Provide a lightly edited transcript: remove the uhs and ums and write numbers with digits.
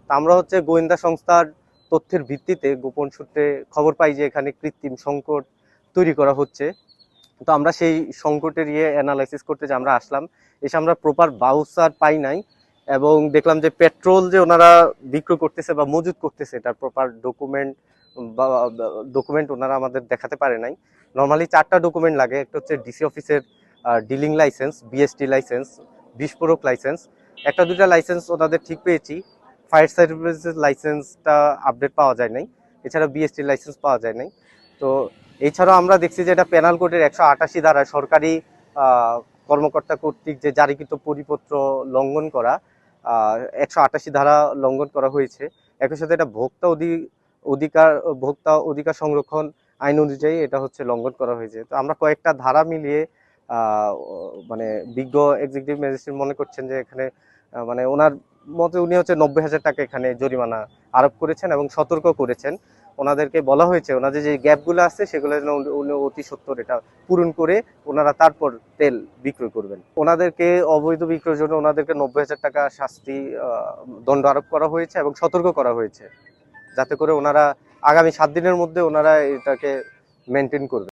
তা আমরা হচ্ছে গোয়েন্দা সংস্থার তথ্যের ভিত্তিতে গোপন সূত্রে খবর পাই যে এখানে কৃত্রিম সংকট তৈরি করা হচ্ছে। তো আমরা সেই সংকটের অ্যানালাইসিস করতে যে আমরা আসলাম, এসে আমরা প্রপার বাউচার পাই নাই, এবং দেখলাম যে পেট্রোল যে ওনারা বিক্রয় করতেছে বা মজুত করতেছে এটার প্রপার বা ডকুমেন্ট ওনারা আমাদের দেখাতে পারে নাই। নর্মালি 4টা ডকুমেন্ট লাগে, একটা হচ্ছে ডিসি অফিসের ডিলিং লাইসেন্স, বিএসটি লাইসেন্স, বিস্ফোরক লাইসেন্স, একটা দুইটা লাইসেন্স ওনাদের ঠিক পেয়েছি। ফায়ার সার্ভিসের লাইসেন্সটা আপডেট পাওয়া যায় নাই, এছাড়া বিএসটি লাইসেন্স পাওয়া যায় নাই। তো এছাড়াও আমরা দেখছি যে এটা পেনাল কোডের 188 ধারা সরকারি কর্মকর্তা কর্তৃক যে জারিকৃত পরিপত্র লঙ্ঘন করা, 188 ধারা লঙ্ঘন করা হয়েছে। একই সাথে এটা ভোক্তা অধিকার সংরক্ষণ আইন অনুযায়ী এটা হচ্ছে লঙ্ঘন করা হয়েছে। তো আমরা কয়েকটা ধারা মিলিয়ে মানে বিজ্ঞ এক্সিকিউটিভ ম্যাজিস্ট্রেট মনে করছেন যে এখানে মানে ওনার মতে উনি হচ্ছে 90,000 টাকা এখানে জরিমানা আরোপ করেছেন এবং সতর্ক করেছেন। ওনাদেরকে বলা হয়েছে ওনাদের যে গ্যাপগুলো আছে সেগুলো যেন উনি অতি সত্বর এটা পূরণ করে ওনারা তারপর তেল বিক্রয় করবেন। ওনাদেরকে অবৈধ বিক্রয়ের জন্য ওনাদেরকে 90,000 টাকা শাস্তি দণ্ড আরোপ করা হয়েছে এবং সতর্ক করা হয়েছে, যাতে করে ওনারা আগামী 7 দিনের মধ্যে ওনারা এটাকে মেনটেন করবেন।